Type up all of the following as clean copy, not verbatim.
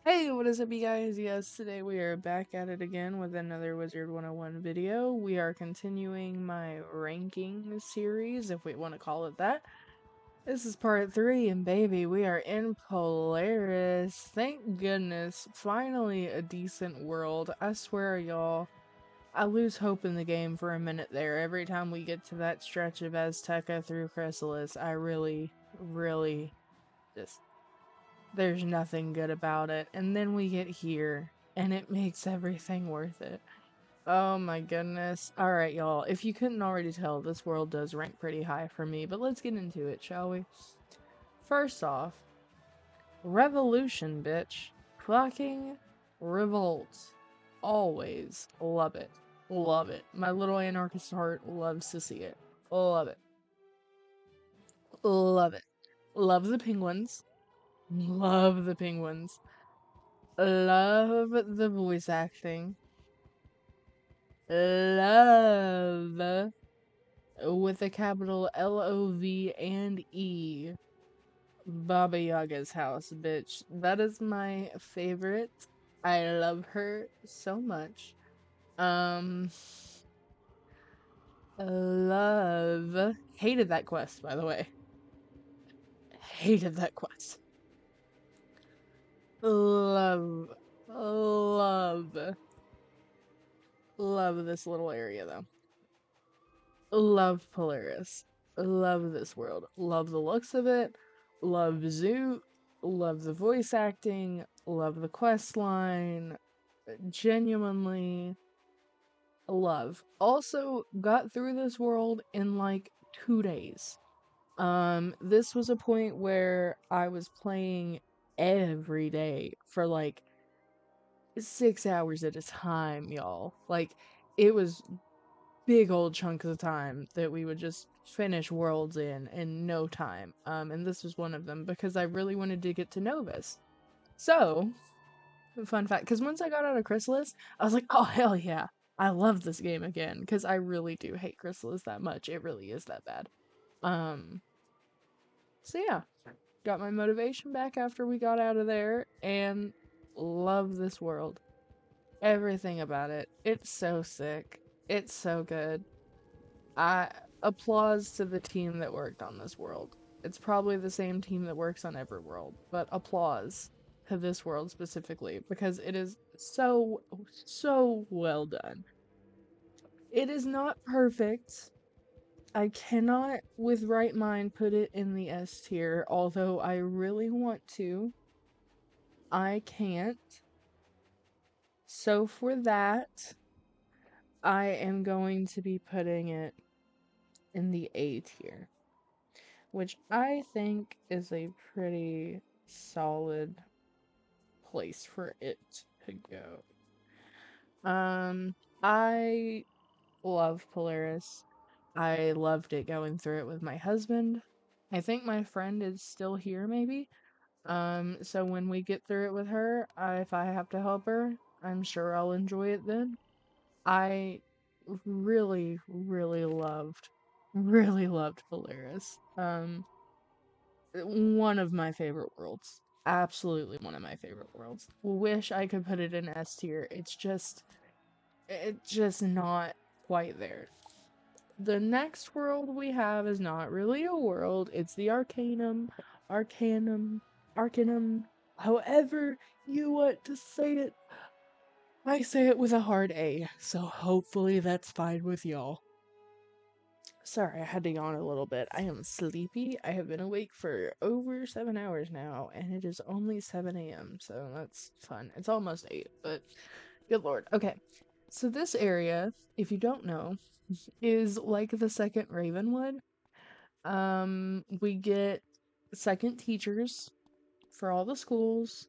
Hey, what is up, you guys? Yes, today we are back at it again with another Wizard 101 video. We are continuing my ranking series, if we want to call it that. This is part 3, and baby, we are in Polaris. Thank goodness. Finally, a decent world. I swear, y'all, I lose hope in the game for a minute there. Every time we get to that stretch of Azteca through Chrysalis, I really just there's nothing good about it. And then we get here, and it makes everything worth it. Oh my goodness. Alright, y'all. If you couldn't already tell, this world does rank pretty high for me, but let's get into it, shall we? First off, Revolution, bitch. Fucking revolt. Always love it. Love it. My little anarchist heart loves to see it. Love it. Love it. Love the penguins. Love the penguins. Love the voice acting. Love with a capital Love and E. Baba Yaga's house, bitch. That is my favorite. I love her so much. Um, love. Hated that quest, by the way. Hated that quest. Love. Love. Love this little area, though. Love Polaris. Love this world. Love the looks of it. Love Zoot. Love the voice acting. Love the quest line. Genuinely love. Also got through this world in like 2 days. This was a point where I was playing every day for like 6 hours at a time, y'all. Like, it was big old chunks of time that we would just finish worlds in no time. And this was one of them because I really wanted to get to Novus. So, fun fact, because once I got out of Chrysalis, I was like, oh hell yeah, I love this game again because I really do hate Chrysalis that much. It really is that bad. Um, so yeah, got my motivation back after we got out of there and love this world. Everything about it. It's so sick. It's so good. I applause to the team that worked on this world. It's probably the same team that works on every world, but applause to this world specifically because it is so well done. It is not perfect. I cannot with right mind put it in the S tier, although I really want to. I can't. So for that, I am going to be putting it in the A tier, which I think is a pretty solid place for it to go. I love Polaris. I loved it going through it with my husband. I think my friend is still here, maybe. So when we get through it with her, if I have to help her, I'm sure I'll enjoy it then. I really loved Polaris. One of my favorite worlds. Absolutely one of my favorite worlds. Wish I could put it in S tier. It's just not quite there. The next world we have is not really a world. It's the Arcanum. However you want to say it. I say it with a hard A, so hopefully that's fine with y'all. Sorry, I had to yawn a little bit. I am sleepy. I have been awake for over 7 hours now, and it is only 7 a.m., so that's fun. It's almost 8, but good lord. Okay, so this area, if you don't know, is like the second Ravenwood. We get second teachers for all the schools.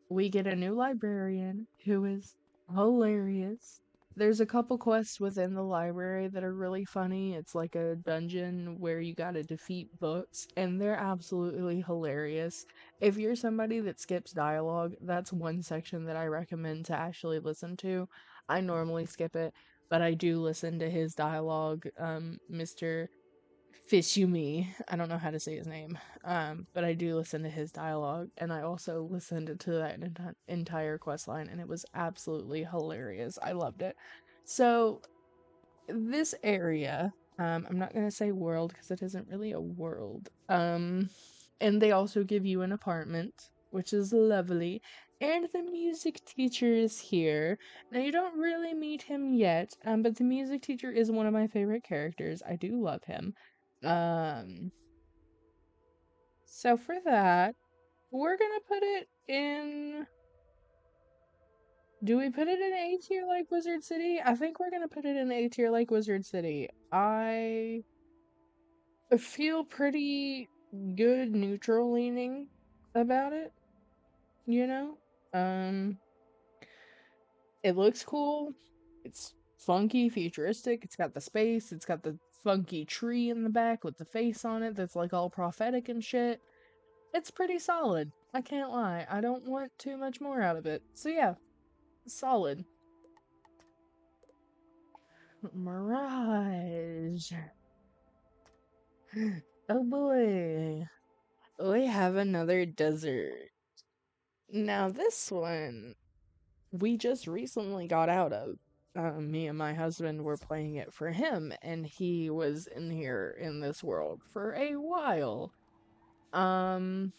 We get a new librarian who is hilarious. There's a couple quests within the library that are really funny. It's like a dungeon where you gotta defeat books, and they're absolutely hilarious. If you're somebody that skips dialogue, that's one section that I recommend to actually listen to. I normally skip it, but I do listen to his dialogue. Mr. Fishumi. I don't know how to say his name. But I do listen to his dialogue, and I also listened to that entire quest line, and it was absolutely hilarious. I loved it. So this area, I'm not gonna say world because it isn't really a world. And they also give you an apartment, which is lovely. And the music teacher is here. Now you don't really meet him yet, but the music teacher is one of my favorite characters. I do love him. Um, so for that, we're gonna put it in. Do we put it in A tier like Wizard City? I think we're gonna put it in A tier like Wizard City. I feel pretty good neutral leaning about it, you know? Um, it looks cool. It's funky, futuristic. It's got the space. It's got the funky tree in the back with the face on it that's like all prophetic and shit. It's pretty solid. I can't lie. I don't want too much more out of it. So yeah, solid. Mirage. Oh boy. We have another desert. Now this one we just recently got out of. Me and my husband were playing it for him, and he was in here in this world for a while. Um,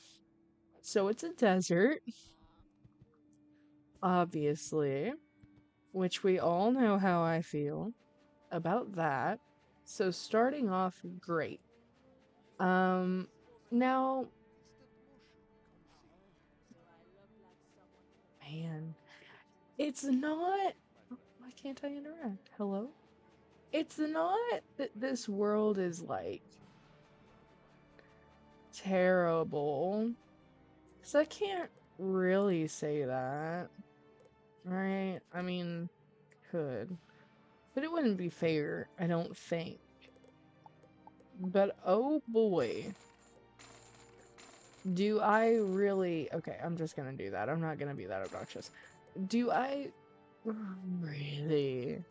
so it's a desert, obviously, which we all know how I feel about that. So starting off great. Um, now, man, it's not. Why can't I interact? Hello? It's not that this world is like terrible. Because I can't really say that, right? I mean, could. But it wouldn't be fair, I don't think. But oh boy. Do I really. Okay, I'm just gonna do that. I'm not gonna be that obnoxious. Do I really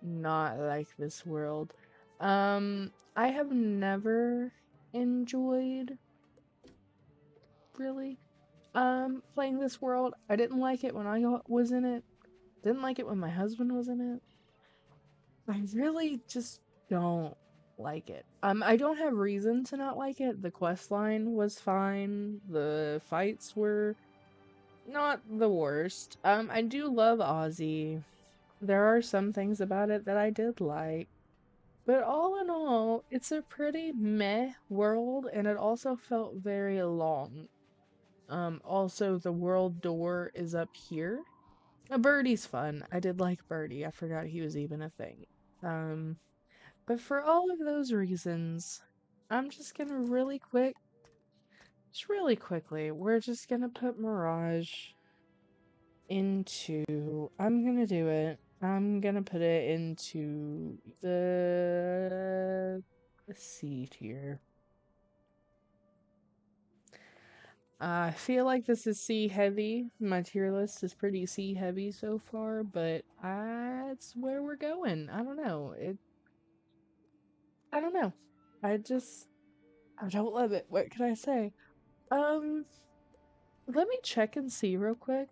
not like this world? I have never enjoyed really playing this world. I didn't like it when I was in it. Didn't like it when my husband was in it. I really just don't like it. I don't have reason to not like it. The quest line was fine. The fights were not the worst. I do love Ozzy. There are some things about it that I did like. But all in all, it's a pretty meh world, and it also felt very long. Also, the world door is up here. Birdie's fun. I did like Birdie. I forgot he was even a thing. Um, but for all of those reasons, I'm just gonna just really quickly, we're just gonna put Mirage into, I'm gonna do it. I'm gonna put it into the C tier. I feel like this is C heavy. My tier list is pretty C heavy so far, but that's where we're going. I don't know. I don't know. I just I don't love it. What can I say? Um, let me check and see real quick.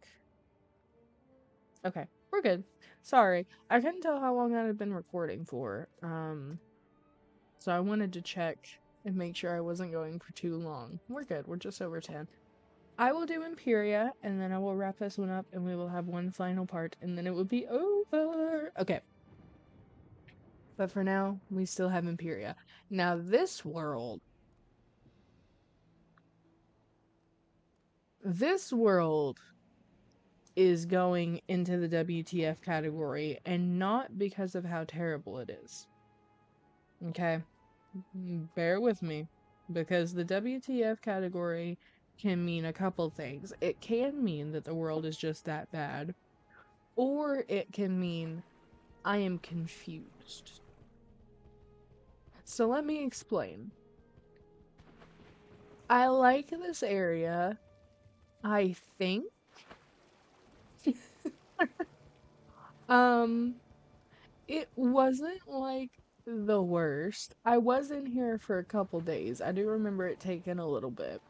Okay, we're good. Sorry, I couldn't tell how long I had been recording for. So I wanted to check and make sure I wasn't going for too long. We're good. We're just over 10. I will do Imperia, and then I will wrap this one up, and we will have one final part, and then it will be over. Okay. But for now, we still have Imperia. Now, this world is going into the WTF category, and not because of how terrible it is. Okay? Bear with me. Because the WTF category can mean a couple things. It can mean that the world is just that bad, or it can mean I am confused. So let me explain. I like this area, I think. Um, it wasn't like the worst. I was in here for a couple days. I do remember it taking a little bit.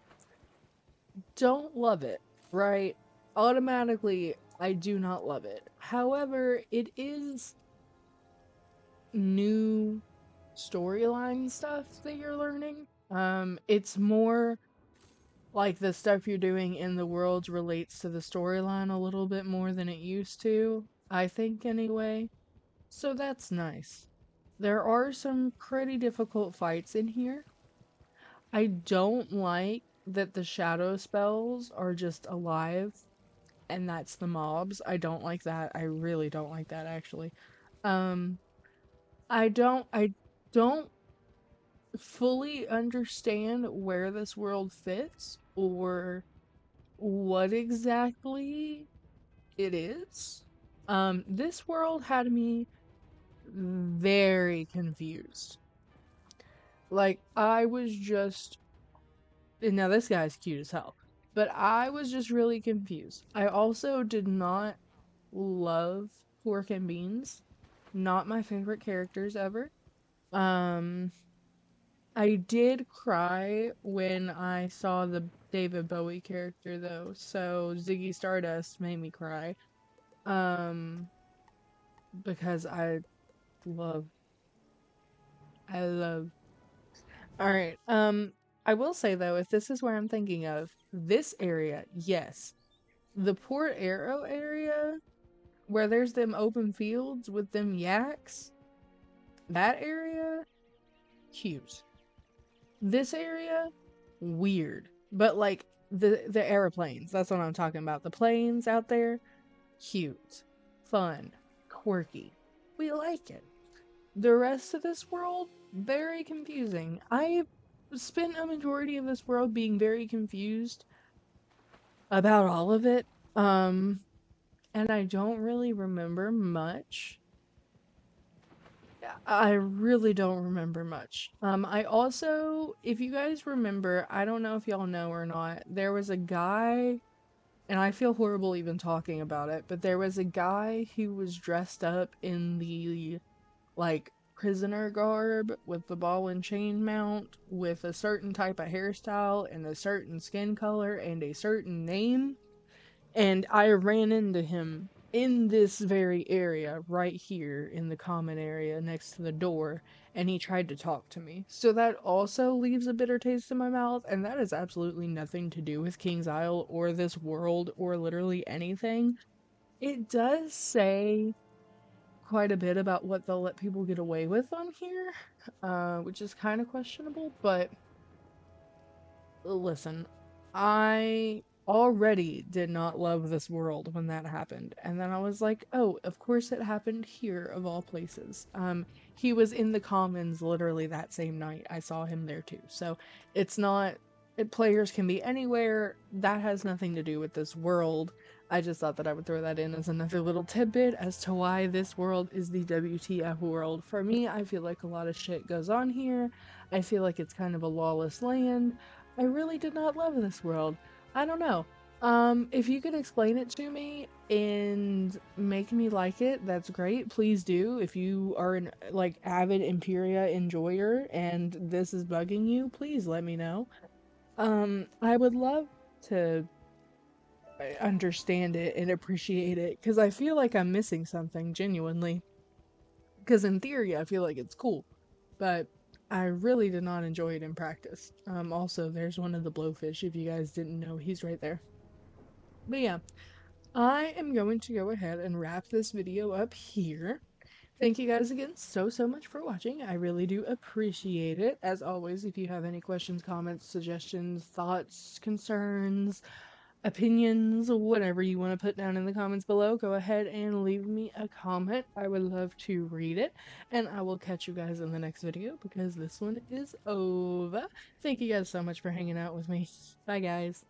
Don't love it, right? Automatically, I do not love it. However, it is new storyline stuff that you're learning. It's more like the stuff you're doing in the world relates to the storyline a little bit more than it used to, I think anyway. So that's nice. There are some pretty difficult fights in here. I don't like that the shadow spells are just alive and that's the mobs. I don't like that. I really don't like that actually. Um I don't fully understand where this world fits or what exactly it is. This world had me very confused. Like, I was just, and now this guy's cute as hell, but I was just really confused. I also did not love Pork and Beans. Not my favorite characters ever. Um, I did cry when I saw the David Bowie character though, so Ziggy Stardust made me cry. Um, because love, I love. All right. I will say though, if this is where I'm thinking of, this area, yes. The Port Arrow area, where there's them open fields with them yaks, that area, cute. This area, weird. But like the airplanes, that's what I'm talking about. The planes out there, cute, fun, quirky. We like it. The rest of this world, very confusing. I spent a majority of this world being very confused about all of it. Um, and I don't really remember much. I really don't remember much. I also, if you guys remember, I don't know if y'all know or not, there was a guy, and I feel horrible even talking about it, but there was a guy who was dressed up in the like prisoner garb with the ball and chain mount with a certain type of hairstyle and a certain skin color and a certain name, and I ran into him in this very area right here in the common area next to the door, and he tried to talk to me. So that also leaves a bitter taste in my mouth, and that has absolutely nothing to do with King's Isle or this world or literally anything. It does say quite a bit about what they'll let people get away with on here, which is kind of questionable, but listen, I already did not love this world when that happened. And then I was like, oh, of course it happened here of all places. He was in the Commons literally that same night. I saw him there too. So it's not players can be anywhere. That has nothing to do with this world. I just thought that I would throw that in as another little tidbit as to why this world is the WTF world. For me, I feel like a lot of shit goes on here. I feel like it's kind of a lawless land. I really did not love this world. I don't know. If you could explain it to me and make me like it, that's great. Please do. If you are an like avid Imperia enjoyer and this is bugging you, please let me know. I would love to understand it and appreciate it because I feel like I'm missing something genuinely. Because in theory, I feel like it's cool, but I really did not enjoy it in practice. Also, there's one of the blowfish. If you guys didn't know, he's right there. But yeah, I am going to go ahead and wrap this video up here. Thank you guys again so much for watching. I really do appreciate it. As always, if you have any questions, comments, suggestions, thoughts, concerns, opinions, whatever you want to put down in the comments below, go ahead and leave me a comment. I would love to read it, and I will catch you guys in the next video because this one is over. Thank you guys so much for hanging out with me. Bye, guys.